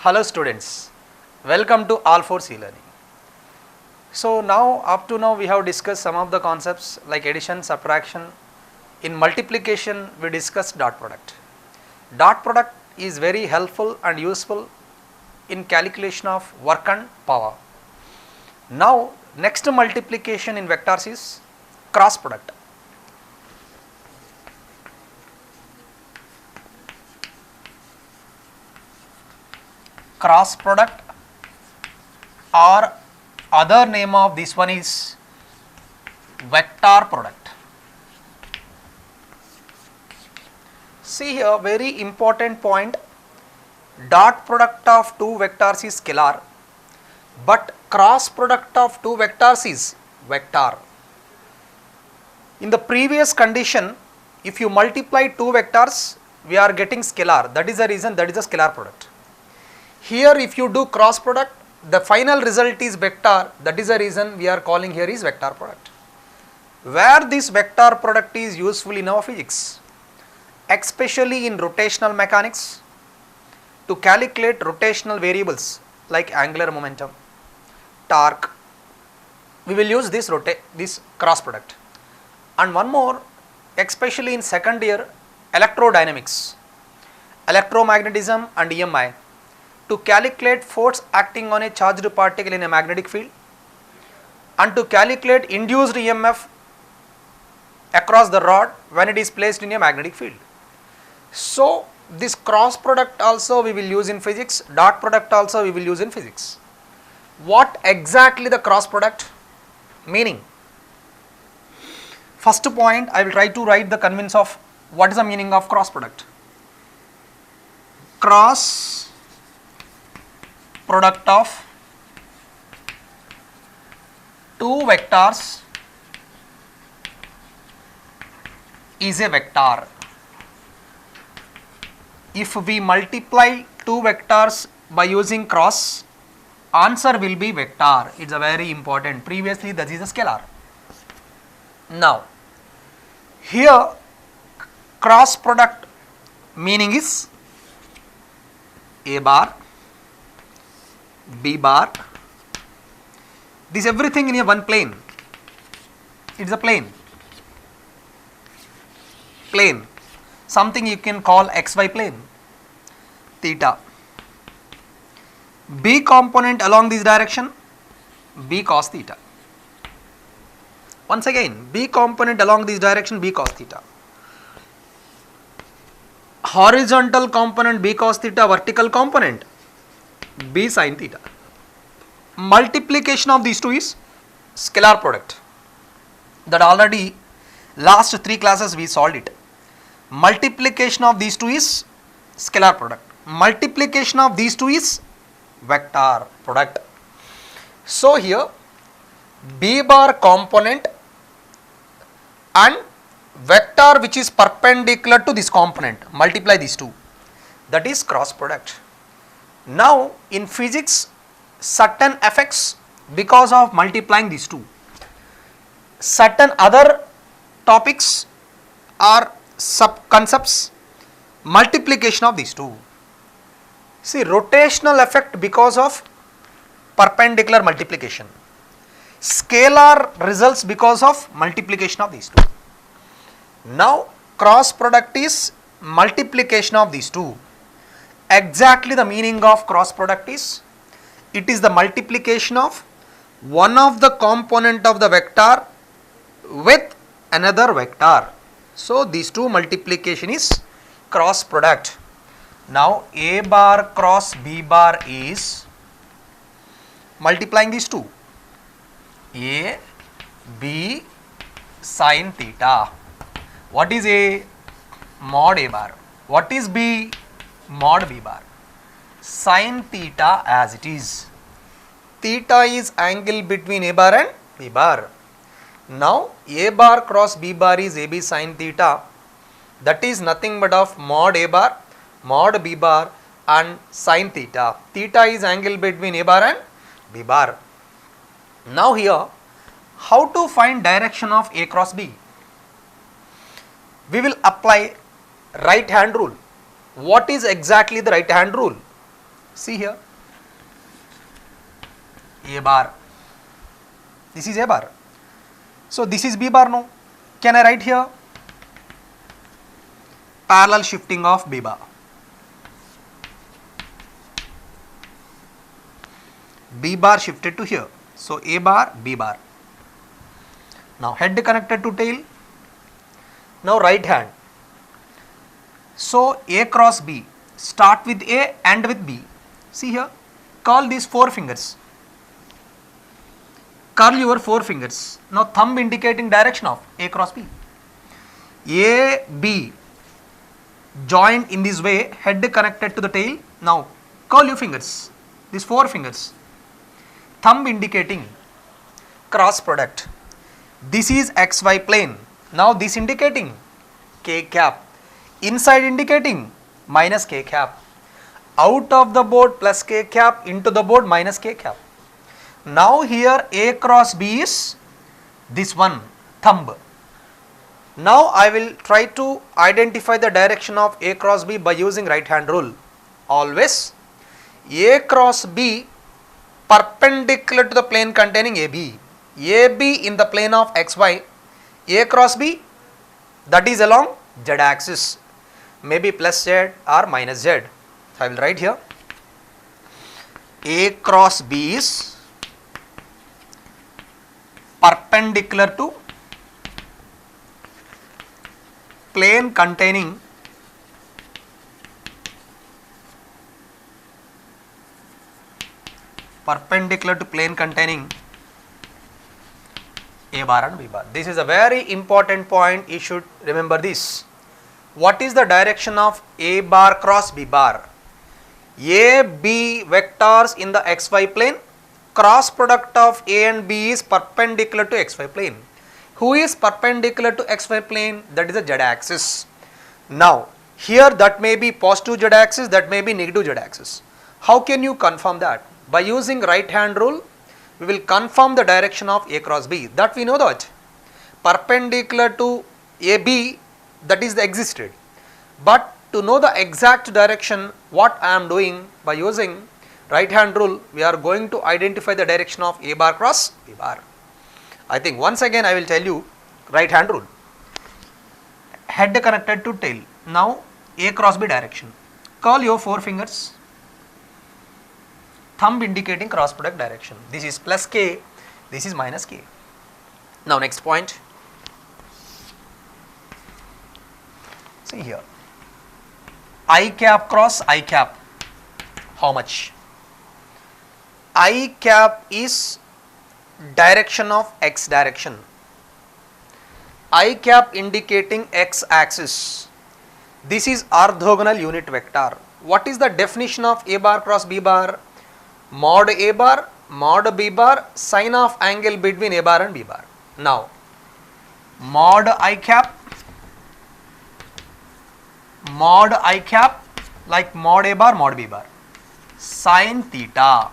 Hello students, welcome to All 4 C Learning. So up to now we have discussed some of the concepts like addition, subtraction. In multiplication we discussed dot product. Dot product is very helpful and useful in calculation of work and power. Now next multiplication in vectors is cross product. Cross product or other name of this one is vector product. See here, very important point, dot product of two vectors is scalar, but cross product of two vectors is vector. In the previous condition, if you multiply two vectors, we are getting scalar, that is the reason that is a scalar product. Here if you do cross product, the final result is vector, that is the reason we are calling here is vector product. Where this vector product is useful in our physics, especially in rotational mechanics, to calculate rotational variables like angular momentum, torque, we will use this cross product. And one more, especially in second year electrodynamics, electromagnetism and EMI, to calculate force acting on a charged particle in a magnetic field and to calculate induced EMF across the rod when it is placed in a magnetic field. So this cross product also we will use in physics, dot product also we will use in physics. What exactly the cross product meaning? First point, I will try to write the convince of what is the meaning of cross product. Cross product of two vectors is a vector. If we multiply two vectors by using cross, answer will be vector. It's a very important. Previously that is a scalar. Now here cross product meaning is A bar, B bar, this everything in a one plane, it is a plane, something you can call xy plane, theta, B component along this direction, B cos theta, once again B component along this direction, B cos theta, horizontal component B cos theta, vertical component B sin theta. Multiplication of these two is scalar product. That already last 3 classes we solved it. Multiplication of these two is scalar product. Multiplication of these two is vector product. So here B bar component and vector which is perpendicular to this component, multiply these two, that is cross product. Now in physics certain effects because of multiplying these two, certain other topics are sub concepts multiplication of these two. See, rotational effect because of perpendicular multiplication, scalar results because of multiplication of these two. Now cross product is multiplication of these two. Exactly the meaning of cross product is, it is the multiplication of one of the component of the vector with another vector. So these two multiplication is cross product. Now A bar cross B bar is multiplying these two, A, B sin theta. What is A? Mod A bar. What is B? Mod B bar. Sin theta as it is. Theta is angle between A bar and B bar. Now A bar cross B bar is AB sin theta, that is nothing but of mod A bar, mod B bar and sin theta. Theta is angle between A bar and B bar. Now here how to find direction of A cross B? We will apply right hand rule. What is exactly the right hand rule? See here, A bar, this is A bar. So this is B bar now. Can I write here? Parallel shifting of B bar. B bar shifted to here. So A bar, B bar. Now head connected to tail. Now right hand. So A cross B. Start with A, end with B. See here. Curl these 4 fingers. Curl your 4 fingers. Now thumb indicating direction of A cross B. A, B joined in this way, head connected to the tail. Now curl your fingers, these 4 fingers. Thumb indicating cross product. This is XY plane. Now this indicating K cap. Inside indicating minus K cap. Out of the board plus K cap, into the board minus K cap. Now here A cross B is this one, thumb. Now I will try to identify the direction of A cross B by using right hand rule. Always A cross B perpendicular to the plane containing AB. AB in the plane of XY. A cross B, that is along Z axis, maybe plus Z or minus Z. So I will write here A cross B is perpendicular to plane containing A bar and B bar. This is a very important point, you should remember this. What is the direction of A bar cross B bar? A, B vectors in the XY plane, cross product of A and B is perpendicular to XY plane. Who is perpendicular to XY plane? That is the Z axis. Now here that may be positive Z axis, that may be negative Z axis. How can you confirm that? By using right hand rule, we will confirm the direction of A cross B. That we know that perpendicular to AB, that is the existed. But to know the exact direction, what I am doing by using right hand rule, we are going to identify the direction of A bar cross B bar. I think once again I will tell you right hand rule. Head connected to tail. Now A cross B direction. Curl your 4 fingers. Thumb indicating cross product direction. This is plus K, this is minus K. Now next point. See here. I cap cross I cap. How much? I cap is direction of X direction. I cap indicating X axis. This is orthogonal unit vector. What is the definition of A bar cross B bar? Mod A bar, mod B bar, sine of angle between A bar and B bar. Now, mod I cap like mod A bar, mod B bar, sine theta.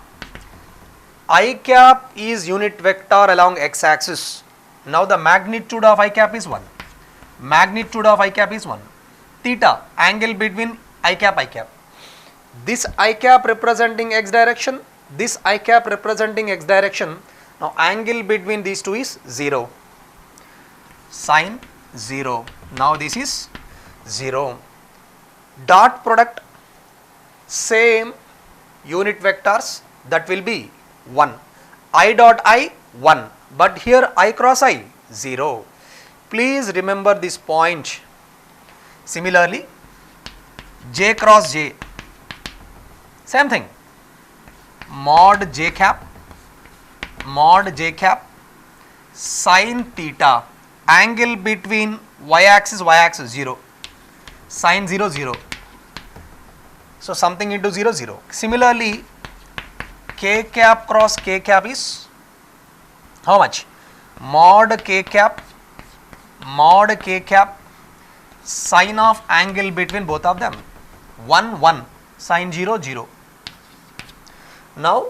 I cap is unit vector along X axis. Now the magnitude of I cap is 1. Magnitude of I cap is 1. Theta, angle between I cap. This I cap representing X direction, this I cap representing X direction. Now angle between these two is 0. Sine 0. Now this is 0. Dot product, same unit vectors, that will be 1. I dot I 1, but here I cross I 0. Please remember this point. Similarly, J cross J, same thing. Mod J cap, sine theta, angle between y axis 0, sine 0 0. So something into 0 0. Similarly, K cap cross K cap is how much? Mod K cap, sine of angle between both of them 1 1, sine 0 0. Now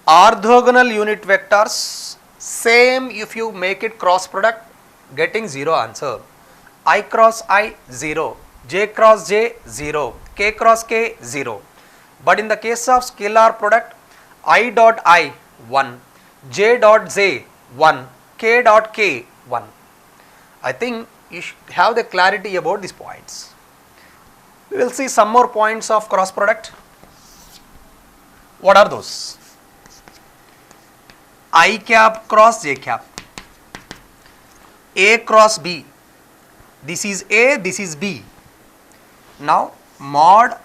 orthogonal unit vectors, same if you make it cross product, getting 0 answer. I cross I 0, J cross J 0, K cross K 0. But in the case of scalar product, I dot I 1, j dot j 1, k dot k 1. I think you should have the clarity about these points. We will see some more points of cross product. What are those? I cap cross j cap, A cross B. This is A, this is B. Now mod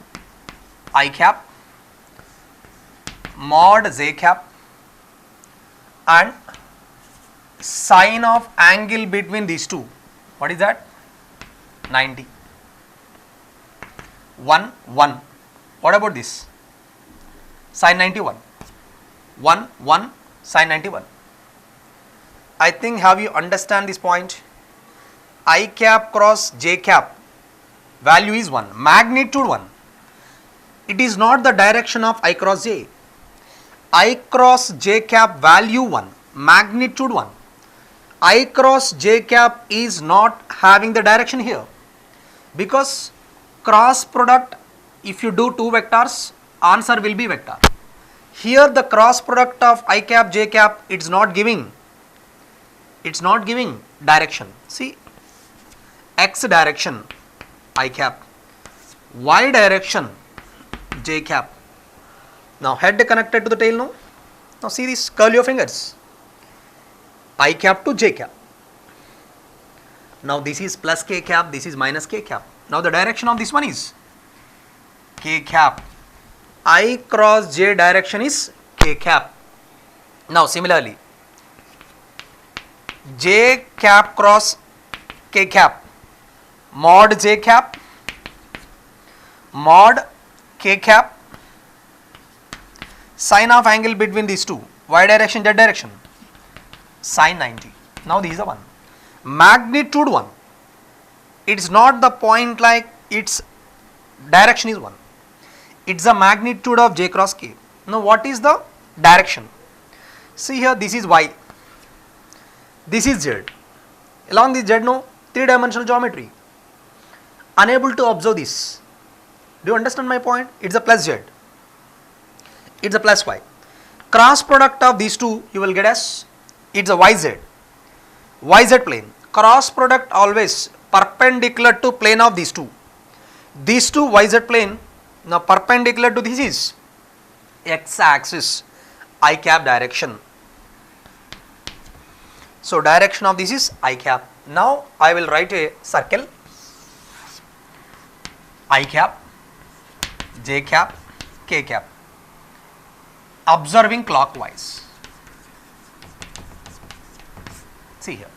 I cap, mod j cap, and sine of angle between these two. What is that? 90. 1, 1. What about this? Sine 91. 1, 1, sine 91. I think have you understand this point? I cap cross j cap, value is 1, magnitude 1. It is not the direction of I cross j. I cross j cap value 1, magnitude 1. I cross j cap is not having the direction here, because cross product, if you do two vectors, answer will be vector. Here the cross product of I cap j cap, it's not giving direction. See, x direction I cap, y direction j cap. Now head connected to the tail now. Now see this, curl your fingers. I cap to j cap. Now this is plus k cap, this is minus k cap. Now the direction of this one is k cap. I cross j direction is k cap. Now similarly, j cap cross k cap, mod j cap, mod k cap, sine of angle between these two, y direction, z direction, sine 90. Now this is the one, magnitude 1. It's not the point like its direction is 1. It's the magnitude of j cross k. Now what is the direction? See here, this is y, this is z. Along this z, no, 3-dimensional geometry. Unable to observe this. Do you understand my point? It's a plus z. It's a plus y. Cross product of these two you will get as, it's a yz. YZ plane. Cross product always perpendicular to plane of these two. These two YZ plane, now perpendicular to this is x axis, I cap direction. So direction of this is I cap. Now I will write a circle, I cap, j cap, k cap, observing clockwise. See here,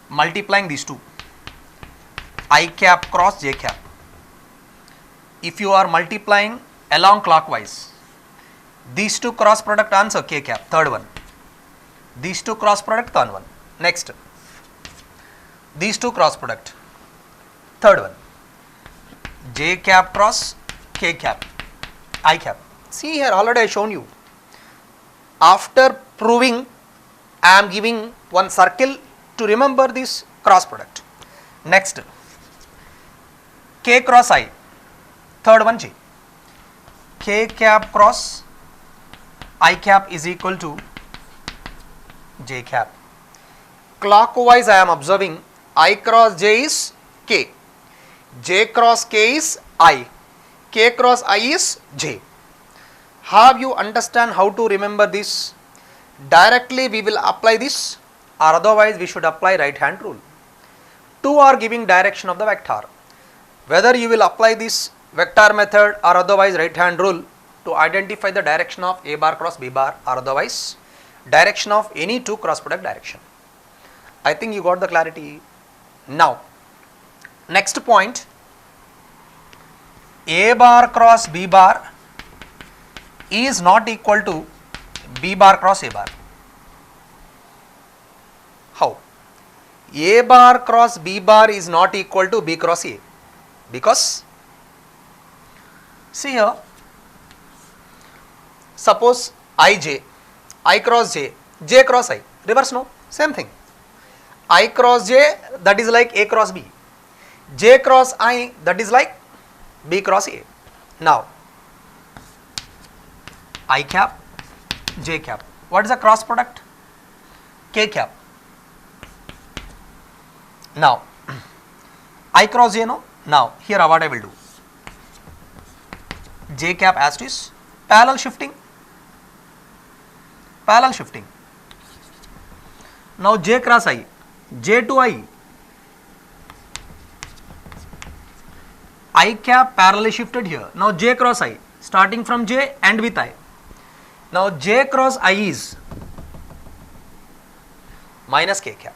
multiplying these two, I cap cross j cap. If you are multiplying along clockwise, these two cross product answer k cap, third one. These two cross product, third one. Next, these two cross product, third one, j cap cross k cap, I cap. See here, already I shown you. After proving, I am giving one circle to remember this cross product. Next, k cross I, third one j, k cap cross I cap is equal to j cap. Clockwise I am observing I cross j is k, j cross k is I, k cross I is j. Have you understand how to remember this? Directly we will apply this, or otherwise we should apply right hand rule. Two are giving direction of the vector. Whether you will apply this vector method or otherwise right hand rule to identify the direction of a bar cross b bar, or otherwise direction of any two cross product direction. I think you got the clarity. Now next point, a bar cross b bar is not equal to b bar cross a bar. How? A bar cross b bar is not equal to b cross a, because see here, suppose ij, I cross j, j cross I, reverse no, same thing. I cross j, that is like a cross b, j cross I, that is like b cross a. Now I cap, j cap. What is the cross product? K cap. Now I cross j, no? Now here what I will do? J cap as it is, parallel shifting. Parallel shifting. Now j cross I, j to I cap parallelly shifted here. Now j cross I, starting from j and with I. Now j cross I is minus k cap.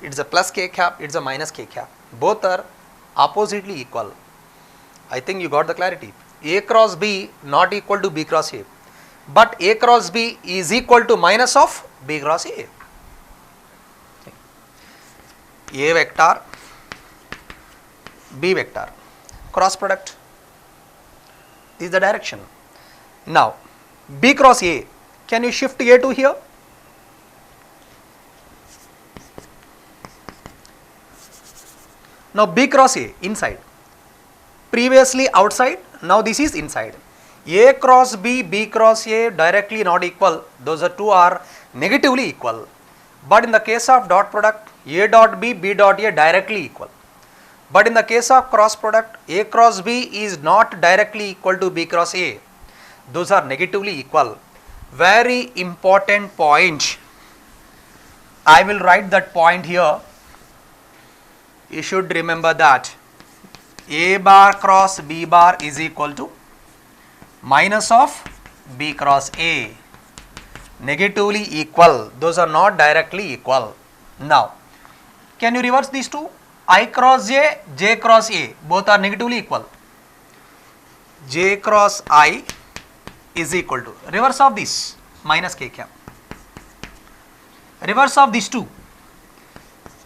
It is a plus k cap, it is a minus k cap. Both are oppositely equal. I think you got the clarity. A cross B not equal to B cross A, but A cross B is equal to minus of B cross A. A vector, B vector, cross product. This is the direction. Now B cross A, can you shift A to here? Now B cross A inside, previously outside, now this is inside. A cross B, B cross A directly not equal, those are two are negatively equal. But in the case of dot product, A dot B, B dot A directly equal. But in the case of cross product, A cross B is not directly equal to B cross A, those are negatively equal. Very important point, I will write that point here. You should remember that A bar cross B bar is equal to minus of B cross A, negatively equal, those are not directly equal. Now can you reverse these two? I cross J, J cross A, both are negatively equal. J cross I is equal to, reverse of this, minus k cap. Reverse of these two,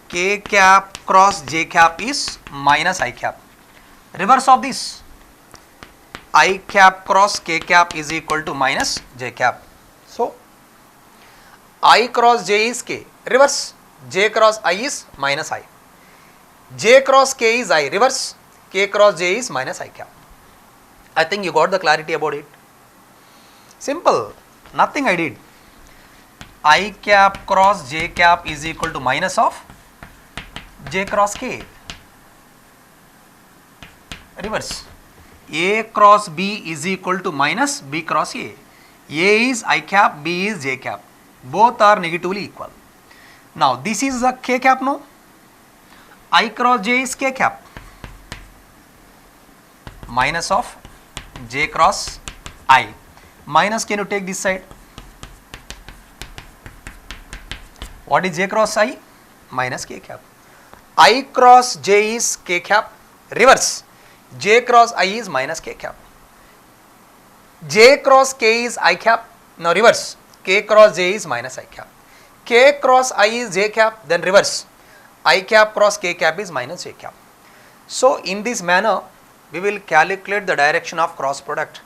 k cap cross j cap is minus I cap. Reverse of this, I cap cross k cap is equal to minus j cap. So I cross j is k, reverse, j cross I is minus I. J cross k is I, reverse, k cross j is minus I cap. I think you got the clarity about it. Simple, nothing I did. I cap cross j cap is equal to minus of j cross k. Reverse, A cross B is equal to minus B cross A. A is I cap, B is j cap. Both are negatively equal. Now this is a k cap, no? I cross j is k cap. Minus of j cross I. Minus, can you take this side? What is j cross I? Minus k cap. I cross j is k cap, reverse, j cross I is minus k cap. J cross k is I cap, now reverse, k cross j is minus I cap. K cross I is j cap, then reverse, I cap cross k cap is minus j cap. So in this manner we will calculate the direction of cross product.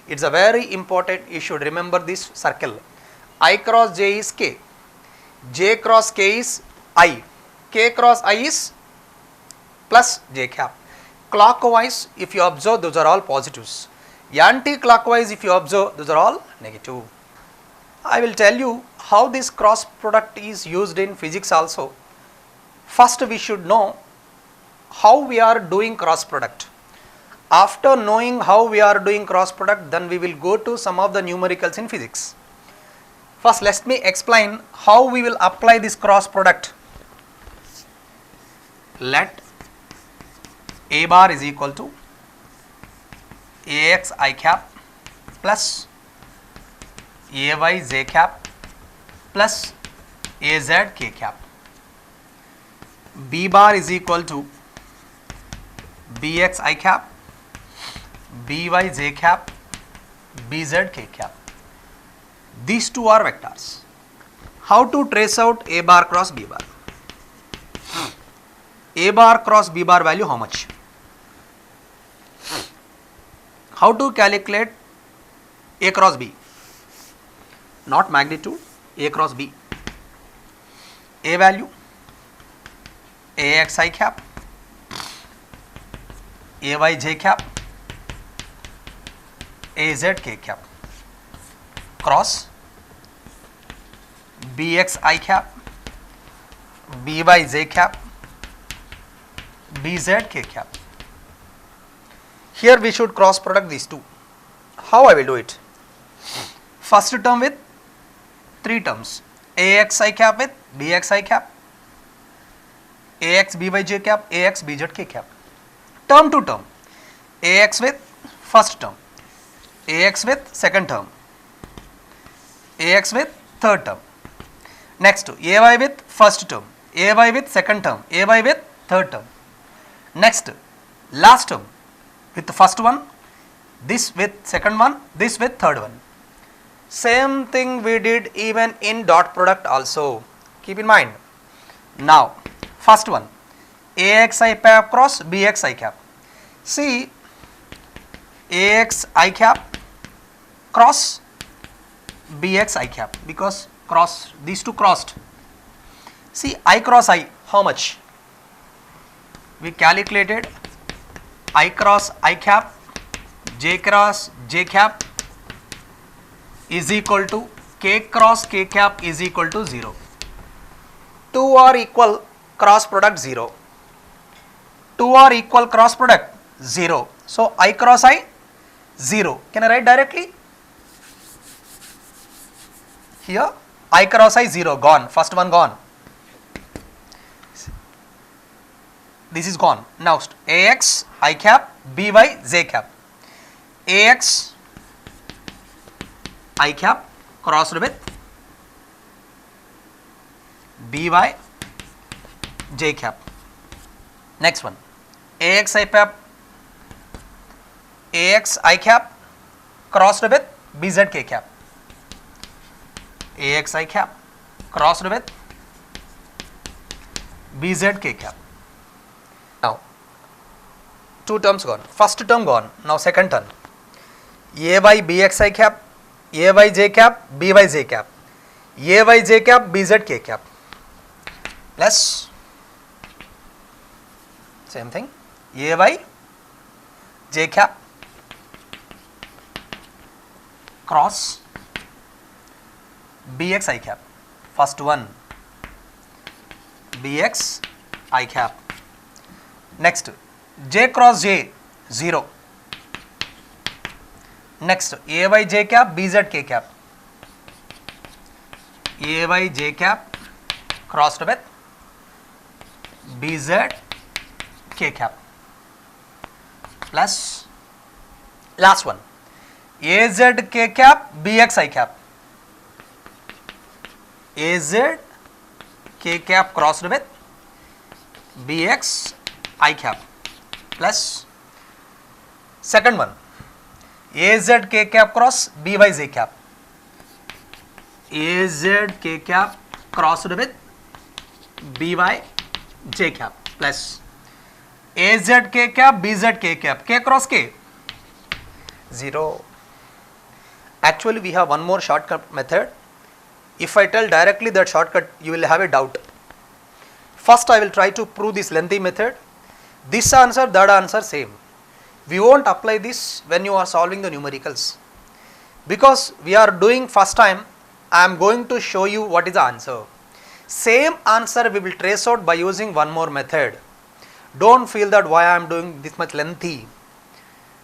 It's a very important, you should remember this circle. I cross j is k, j cross k is I, k cross I is plus j cap. Clockwise if you observe, those are all positives. Anti-clockwise if you observe, those are all negative. I will tell you how this cross product is used in physics also. First we should know how we are doing cross product. After knowing how we are doing cross product, then we will go to some of the numericals in physics. First let me explain how we will apply this cross product. Let A bar is equal to Ax I cap plus Ay j cap plus Az k cap. B bar is equal to Bx I cap, By j cap, Bz k cap. These two are vectors. How to trace out A bar cross B bar? A bar cross B bar value how much? How to calculate A cross B? Not magnitude, A cross B. A value Ax I cap, ay j cap, az k cap, cross bx I cap, by j cap, bz k cap. Here we should cross product these two. How I will do it? First term with 3 terms, ax I cap with bx I cap, ax by j cap, ax bz k cap. Term to term, ax with first term, ax with second term, ax with third term. Next, ay with first term, ay with second term, ay with third term. Next, last term with the first one, this with second one, this with third one. Same thing we did even in dot product also. Keep in mind. Now, first one, ax I cap cross bx I cap. See, ax I cap cross bx I cap, because cross, these two crossed. See, I cross I, how much? We calculated I cross I cap, j cross j cap is equal to k cross k cap is equal to 0. 2 are equal, cross product 0. 2 are equal, cross product 0. So, I cross I 0. Can I write directly? Here I cross I 0, gone, first one gone. This is gone. Now, ax I cap, by j cap. Ax I cap crossed with by j cap. Next one, ax I cap, ax I cap crossed with bz k cap. Ax I cap crossed with bz k cap. Now, 2 terms gone. First term gone. Now, second term, a by bx I cap, a by j cap, b by j cap, a by j cap, bz k cap, plus same thing, a by j cap cross bx I cap. First one, bx I cap. Next, j cross j 0. Next, a by j cap, bz k cap, a by j cap crossed with bz k cap, plus last one, az k cap, bx I cap, az k cap crossed with bx I cap, plus second one, az k cap cross b by j cap, az k cap crossed with b by j cap, plus az k cap, bz k cap, k cross k 0. Actually, we have one more shortcut method. If I tell directly that shortcut, you will have a doubt. First, I will try to prove this lengthy method. This answer, that answer same. We won't apply this when you are solving the numericals, because we are doing first time. I am going to show you what is the answer. Same answer we will trace out by using one more method. Don't feel that why I am doing this much lengthy,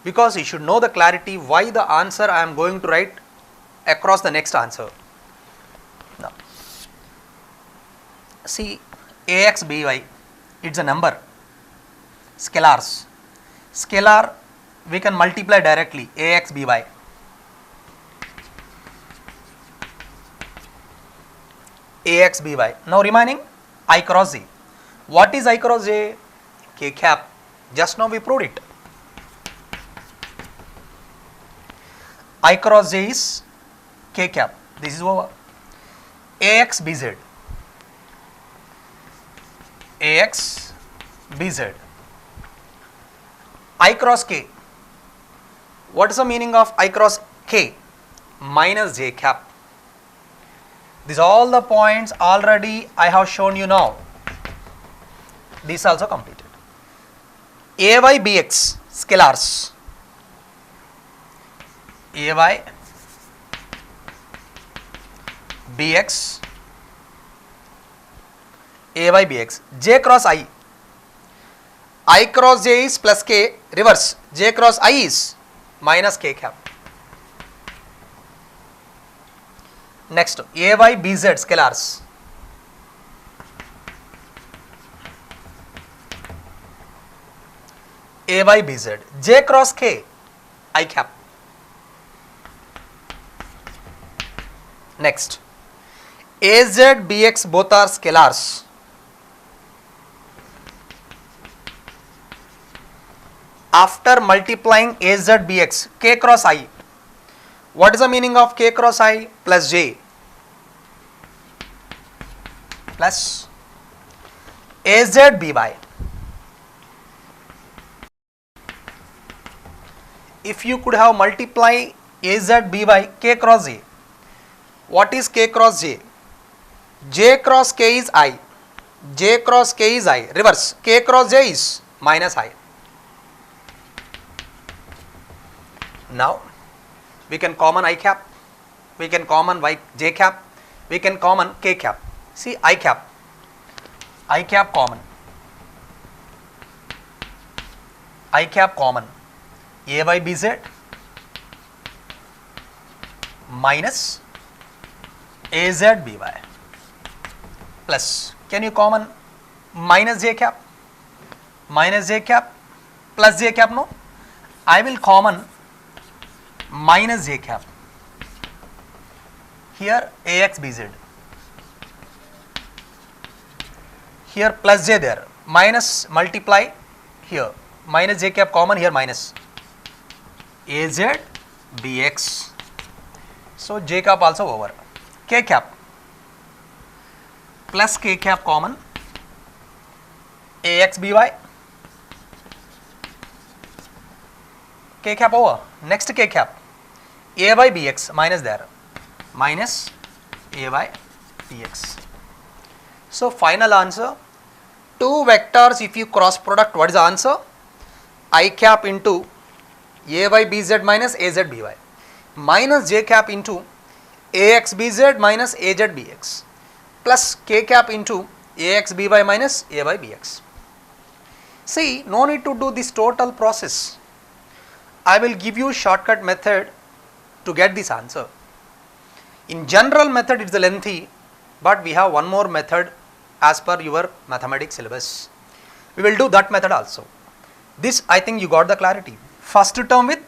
because you should know the clarity why the answer I am going to write across the next answer. Now, see, ax by, it's a number, scalars. Scalar we can multiply directly, ax by. Ax by. Now remaining I cross j. What is I cross j? K cap. Just now we proved it. I cross j is k cap. This is over. Ax bz. Ax bz. I cross k. What is the meaning of I cross k? Minus j cap. These all the points already I have shown you now. This also completed. A by bx. scalars ay bx ay bx, j cross I cross j is plus k, reverse j cross I is minus k cap. Next ay bz scalars ay bz, j cross k I cap. Next az bx both are scalars. After multiplying az bx, k cross I, what is the meaning of k cross I? Plus j plus az by. If you could have multiply az by k cross j, what is k cross j? J cross k is I, j cross k is I, reverse k cross j is minus I. Now we can common I cap, we can common j cap, we can common k cap. See I cap common, I cap common, ay bz minus az by plus, can you common minus j cap plus j cap? No, I will common minus j cap, here ax bz, here plus j there, minus multiply here, minus j cap common here, minus az bx, so j cap also over, k cap plus k cap common, ax by, k cap over, next k cap a by bx minus there, minus a by bx. So final answer, two vectors if you cross product, what is the answer? I cap into a by bz minus az by minus j cap into ax bz minus az bx plus k cap into ax by minus a by bx. See, no need to do this total process. I will give you shortcut method to get this answer. In general method it is lengthy, but we have one more method as per your mathematics syllabus. We will do that method also. This I think you got the clarity. First term with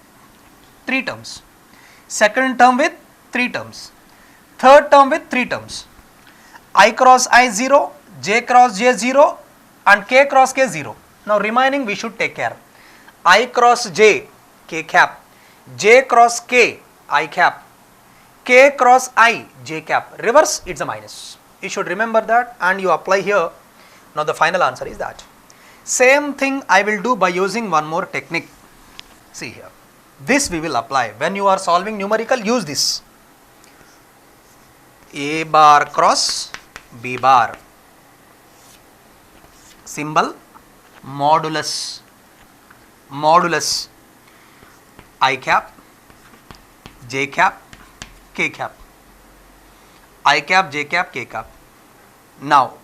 3 terms, second term with 3 terms, third term with 3 terms. I cross I 0, j cross j 0 and k cross k 0. Now remaining we should take care. I cross j, k cap, j cross k, I cap, k cross I, j cap, reverse it's a minus. You should remember that and you apply here. Now the final answer is that. Same thing I will do by using one more technique. See here, this we will apply when you are solving numerical. Use this, a bar cross b bar, symbol modulus, I cap, j cap, k cap, I cap, j cap, k cap. Now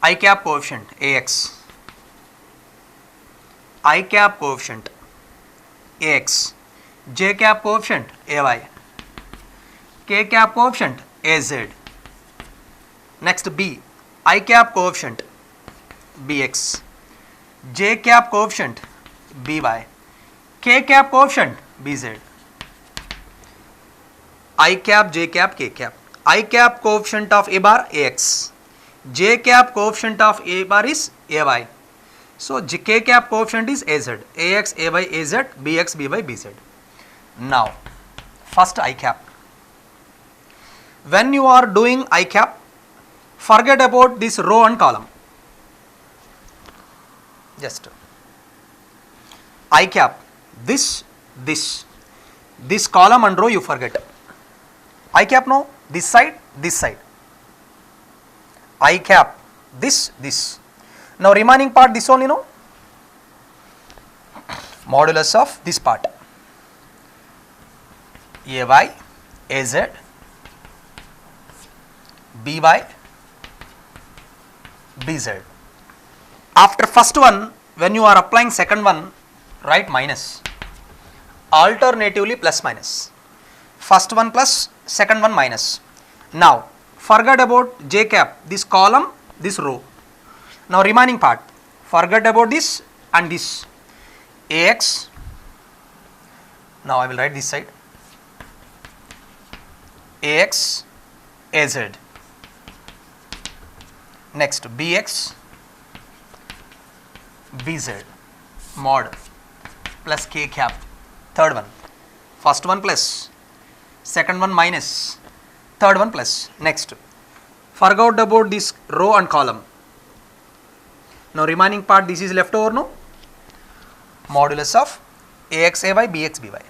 I cap coefficient ax, I cap coefficient ax, j cap coefficient ay, k cap coefficient az. Next b, I cap coefficient bx, j cap coefficient by, k cap coefficient bz, I cap, j cap, k cap, I cap coefficient of a bar ax, j cap coefficient of a bar is ay. So k cap coefficient is az, ax, ay, az, bx, by, bz. Now first I cap. When you are doing I cap, forget about this row and column. Just I cap this column and row you forget. I cap no, this side, I cap this. Now remaining part this only, no. modulus of this part ay az by bz. After first one, when you are applying second one, write minus, alternatively plus minus, first one plus second one minus. Now forget about j cap, this column, this row. Now remaining part, forget about this and this, ax, now I will write this side, ax az, next bx bz mod plus k cap, third one, first one plus, second one minus, third one plus. Next, forgot about this row and column. Now remaining part, this is left over, no, modulus of ax ay bx by.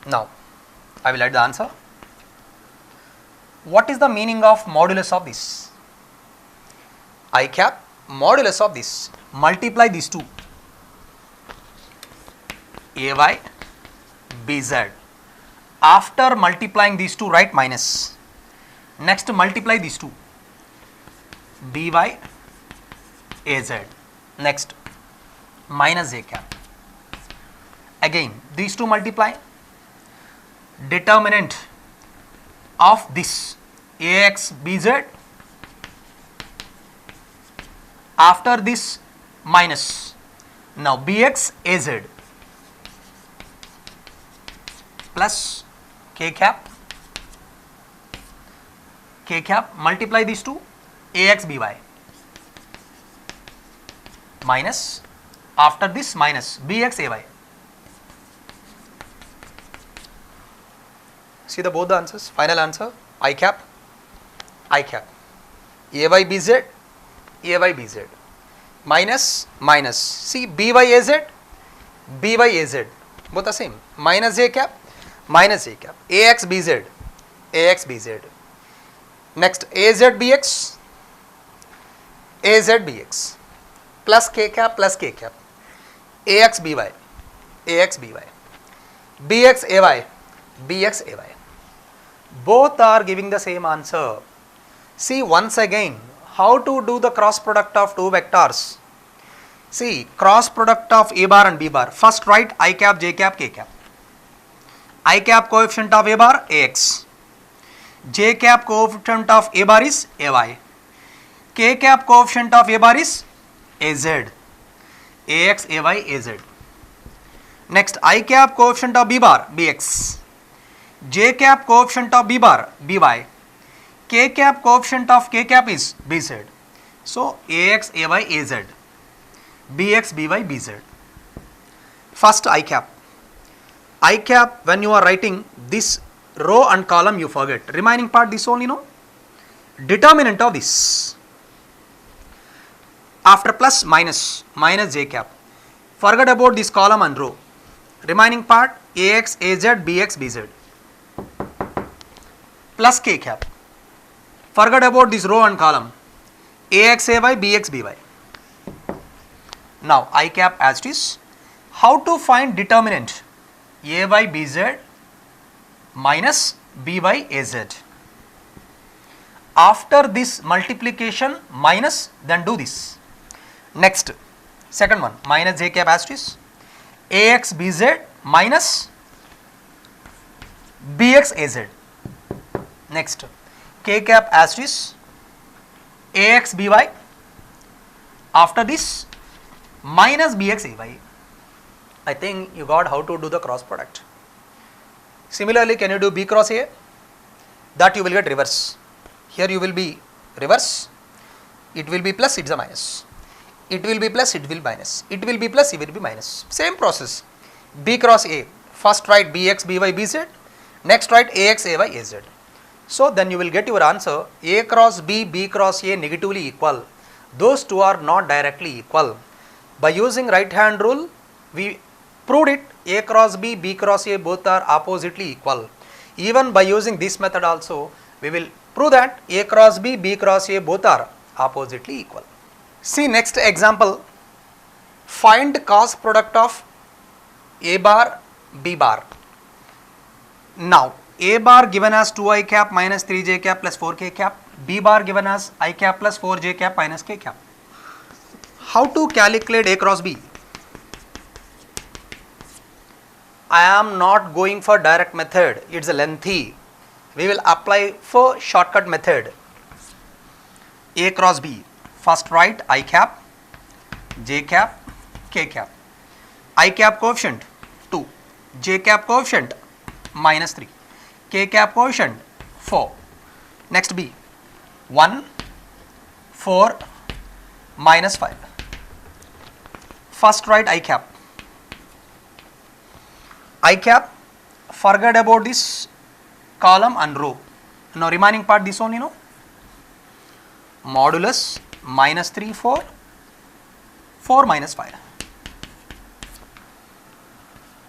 Now I will write the answer. What is the meaning of modulus of this? I cap, modulus of this, multiply these two, ay bz. After multiplying these two, write minus. Next, multiply these two, by az. Next, minus a cap. Again, these two multiply. Determinant of this ax bz, after this minus, now bx az plus k cap, multiply these two, ax by, minus, after this minus bx ay. See the both the answers. Final answer, I cap, ay bz, minus, minus. See by az, both the same, minus a cap, ax bz. Next, az bx, plus k cap, ax by, bx ay. Both are giving the same answer. See once again how to do the cross product of two vectors. See, cross product of a bar and b bar. First write I cap, j cap, k cap. I cap coefficient of a bar ax, j cap coefficient of a bar is ay, k cap coefficient of a bar is az, ax ay az. Next, I cap coefficient of b bar bx, j cap coefficient of b bar by, k cap coefficient of k cap is bz. So ax ay az, bx by bz. First I cap, when you are writing this row and column you forget, remaining part this only, no, determinant of this, after plus minus, j cap, forget about this column and row, remaining part ax az bx bz plus k cap, forget about this row and column, ax ay bx by. Now I cap as it is. How to find determinant a by bz minus b by az? After this multiplication minus, then do this. Next, second one, minus j cap as it is, ax bz minus bx az. Next, k cap as it is, ax by, after this minus bx ay. I think you got how to do the cross product. Similarly, can you do b cross a? That you will get reverse. Here you will be reverse, it will be plus, it is a minus. It will be plus, it will be minus. It will be plus, it will be minus. Same process. B cross a, first write bx by bz, next write ax ay az. So then you will get your answer, a cross b, b cross a negatively equal. Those two are not directly equal. By using right hand rule, we proved it, a cross b, b cross a both are oppositely equal. Even by using this method also, we will prove that a cross b, b cross a both are oppositely equal. See next example, find cross product of A bar B bar. Now A bar given as 2i cap minus 3j cap plus 4k cap, B bar given as I cap plus 4j cap minus k cap. How to calculate A cross B? I am not going for direct method, it's a lengthy. We will apply for shortcut method. A cross B. First write I cap, J cap, K cap. I cap coefficient 2, J cap coefficient minus 3, K cap coefficient 4. Next B. 1, 4, minus 5. First write I cap. I cap, forget about this column and row. Now remaining part this only, no? Modulus minus 3, 4, 4 minus 5.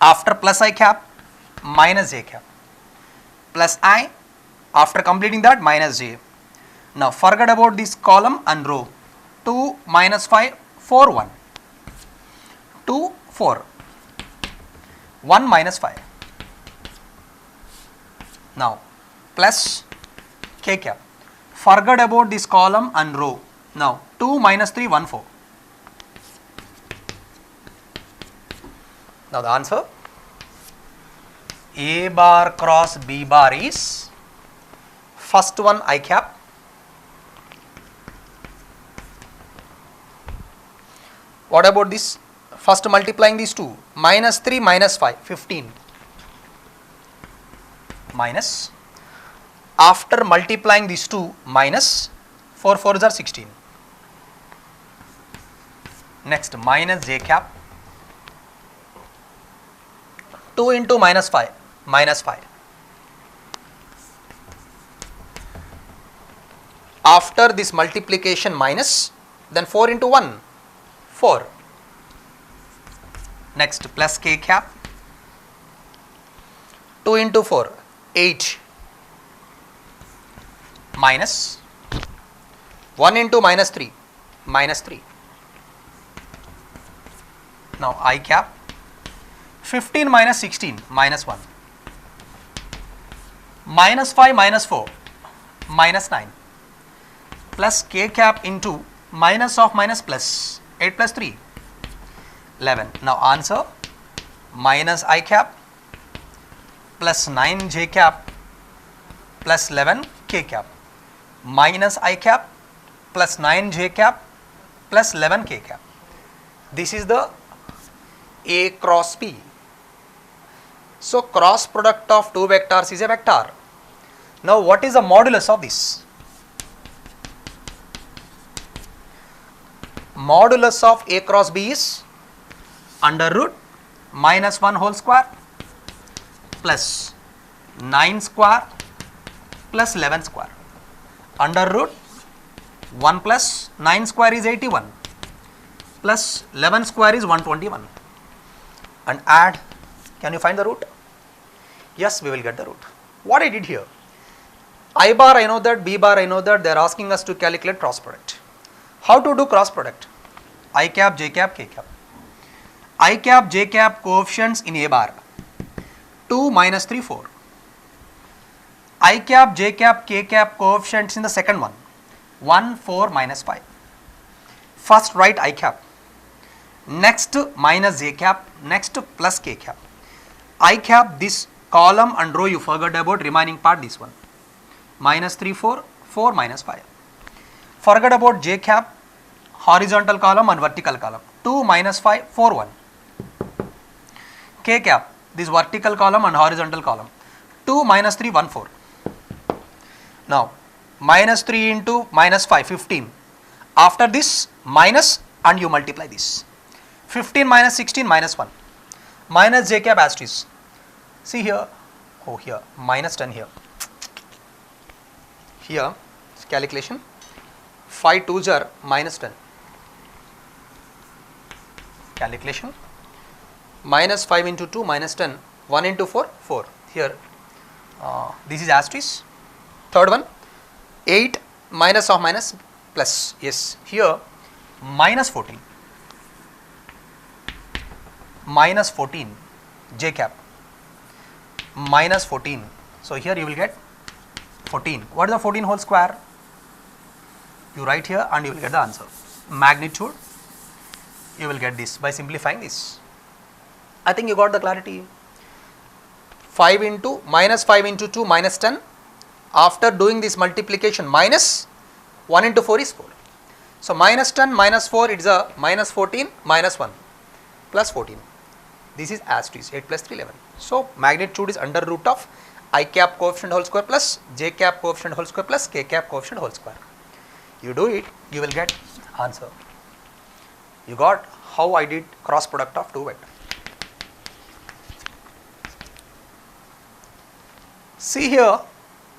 After plus I cap, minus j cap. Plus I, after completing that, minus j. Now forget about this column and row. 2 minus 5, 4, 1. 2, 4. 1 minus 5. Now plus k cap. Forget about this column and row. Now 2 minus 3, 1, 4. Now the answer, A bar cross B bar is first one I cap, what about this? First multiplying these two, minus 3 minus 5, 15, minus, after multiplying these two, minus 4 4s are 16. Next minus j cap, 2 into minus 5, minus 5. After this multiplication minus, then 4 into 1, 4. Next plus k cap, 2 into 4, 8, minus 1 into minus 3, minus 3. Now I cap, 15 minus 16, minus 1, minus 5 minus 4, minus 9, plus k cap into minus of minus plus, 8 plus 3, 11. Now answer, minus I cap plus 9 j cap plus 11 k cap, minus I cap plus 9 j cap plus 11 k cap. This is the A cross B. So cross product of two vectors is a vector. Now what is the modulus of this? Modulus of A cross B is under root minus 1 whole square plus 9 square plus 11 square. Under root 1 plus 9 square is 81 plus 11 square is 121. And add, can you find the root? Yes, we will get the root. What I did here, I bar I know that, B bar I know that, they are asking us to calculate cross product. How to do cross product? I cap, J cap, K cap. I cap, J cap coefficients in A bar, 2 minus 3, 4. I cap, J cap, K cap coefficients in the second one, 1, 4, minus 5. First write I cap, next minus J cap, next plus K cap. I cap, this column and row you forgot about, remaining part this one, minus 3, 4, 4 minus 5. Forget about J cap, horizontal column and vertical column, 2 minus 5, 4, 1. K cap, this vertical column and horizontal column, 2 minus 3, 1, 4. Now minus 3 into minus 5, 15. After this minus and you multiply this. 15 minus 16, minus 1. Minus j cap asterisk. See here, oh here, minus 10 here. Here, calculation, 5 2s are minus 10. Calculation, minus 5 into 2, minus 10, 1 into 4, 4. Here, this is asterisk. Third one, 8 minus of minus plus, yes, here minus 14 j cap minus 14. So, here you will get 14. What is the 14 whole square? You write here and you will get the answer. Magnitude, you will get this by simplifying this. I think you got the clarity. 5 into minus 5 into 2 minus 10. After doing this multiplication, minus 1 into 4 is 4. So, minus 10 minus 4, it is a minus 14 minus 1 plus 14. This is as it is, 8 plus 3, 11. So, magnitude is under root of I cap coefficient whole square plus j cap coefficient whole square plus k cap coefficient whole square. You do it, you will get answer. You got how I did cross product of two vectors. See here,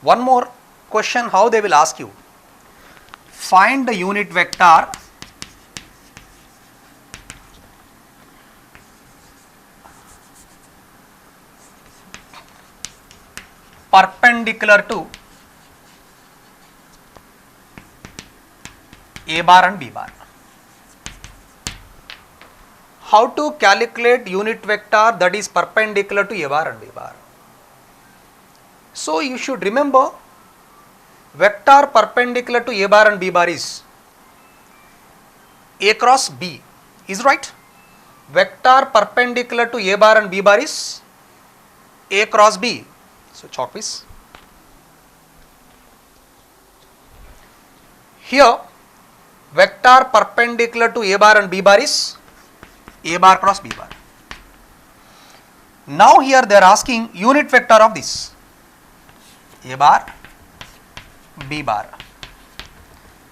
one more question how they will ask you. Find the unit vector perpendicular to A bar and B bar. How to calculate unit vector that is perpendicular to A bar and B bar? So, you should remember vector perpendicular to A bar and B bar is A cross B, is right. Vector perpendicular to A bar and B bar is A cross B. So, chalk piece. Here vector perpendicular to A bar and B bar is A bar cross B bar. Now, here they are asking unit vector of this A bar B bar.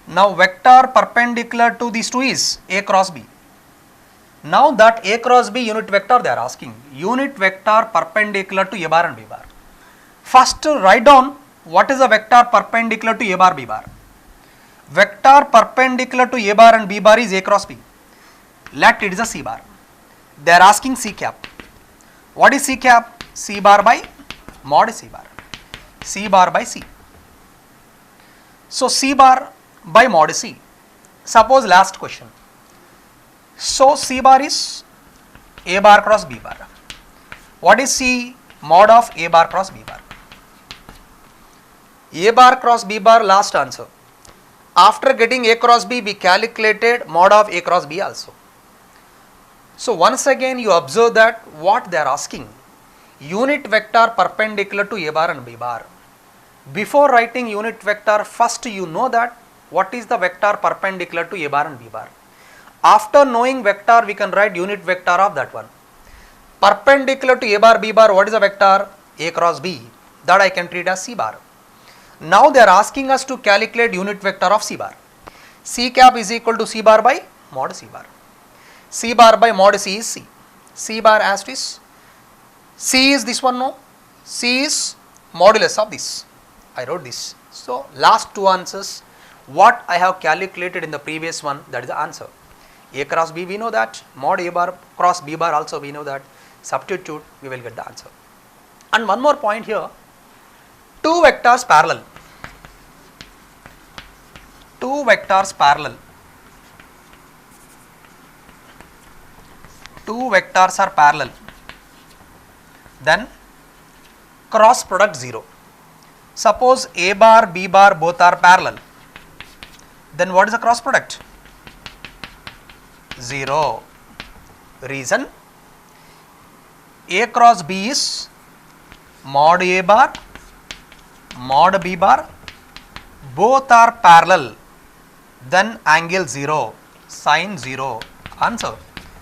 Now, vector perpendicular to these two is A cross B. Now, that A cross B unit vector they are asking, unit vector perpendicular to A bar and B bar. First, write down what is the vector perpendicular to A bar B bar. Vector perpendicular to A bar and B bar is A cross B. Let it is a C bar. They are asking C cap. What is C cap? C bar by mod C bar. C bar by C. So, C bar by mod C. Suppose last question. So, C bar is A bar cross B bar. What is C mod of A bar cross B bar? A bar cross B bar, last answer. After getting A cross B, we calculated mod of A cross B also. So, once again you observe that what they are asking, unit vector perpendicular to A bar and B bar. Before writing unit vector, first you know that what is the vector perpendicular to A bar and B bar. After knowing vector, we can write unit vector of that one. Perpendicular to A bar B bar, what is the vector? A cross B, that I can treat as C bar. Now they are asking us to calculate unit vector of C bar. C cap is equal to C bar by mod C bar. C bar by mod C is C. C bar as it is. C is this one, no? C is modulus of this. I wrote this. So, last two answers, what I have calculated in the previous one, that is the answer. A cross B, we know that. Mod A bar cross B bar also we know that. Substitute, we will get the answer. And one more point here. Two vectors parallel. Two vectors parallel. Two vectors are parallel. Then cross product 0. Suppose A bar, B bar both are parallel. Then what is the cross product? 0. Reason? A cross B is mod A bar, mod B bar, both are parallel, then angle 0, sine 0, answer,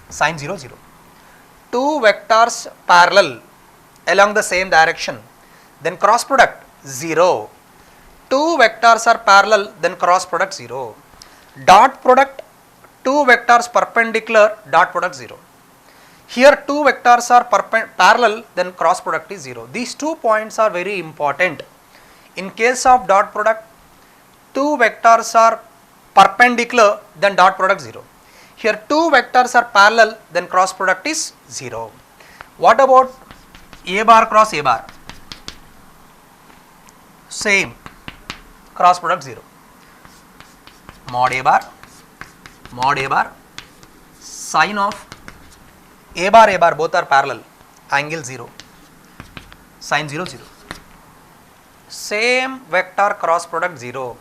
sine 0, 0. Two vectors parallel along the same direction, then cross product 0. Two vectors are parallel, then cross product 0. Dot product, two vectors perpendicular, dot product 0. Here two vectors are parallel, then cross product is 0. These 2 points are very important. In case of dot product, two vectors are perpendicular, then dot product 0. Here two vectors are parallel, then cross product is 0. What about A bar cross A bar? Same, cross product 0. mod a bar sine of a bar both are parallel, angle 0, sine 0 0. Same vector cross product 0,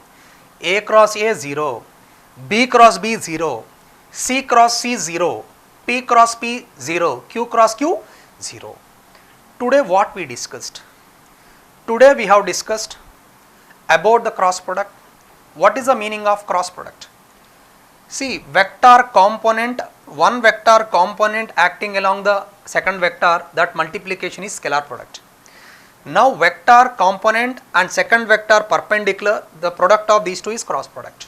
a cross a 0, b cross b 0, c cross c 0, p cross p 0, q cross q 0. Today what we discussed? Today we have discussed about the cross product. What is the meaning of cross product? See, vector component, one vector component acting along the second vector, that multiplication is scalar product. Now vector component and second vector perpendicular, the product of these two is cross product.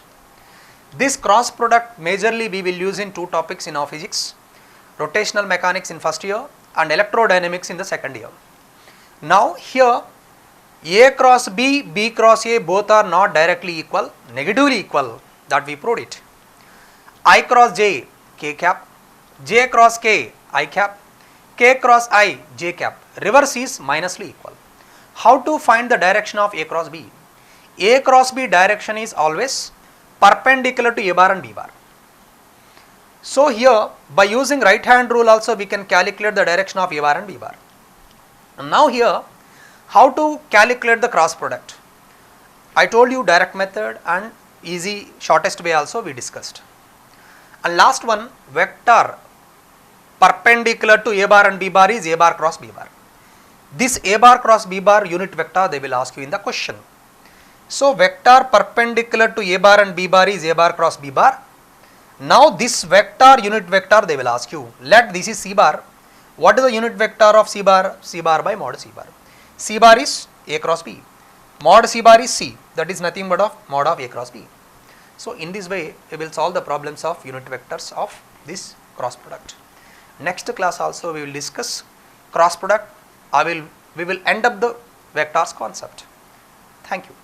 This cross product majorly we will use in two topics in our physics, rotational mechanics in first year and electrodynamics in the second year. Now here a cross b, b cross a both are not directly equal, negatively equal, that we proved it. I cross j, k cap, j cross k, I cap, k cross I, j cap, reverse is minusly equal. How to find the direction of a cross b? A cross b direction is always perpendicular to a bar and b bar. So here by using right hand rule also we can calculate the direction of a bar and b bar. And now here how to calculate the cross product? I told you direct method and easy shortest way also we discussed. And last one, vector perpendicular to a bar and b bar is a bar cross b bar. This a bar cross b bar unit vector they will ask you in the question. So vector perpendicular to a bar and b bar is a bar cross b bar. Now this vector unit vector they will ask you, let this is c bar. What is the unit vector of c bar? C bar by mod c bar. C bar is a cross b. Mod c bar is c, that is nothing but of mod of a cross b. So in this way we will solve the problems of unit vectors of this cross product. Next class also we will discuss cross product. We will end up the vectors concept. Thank you.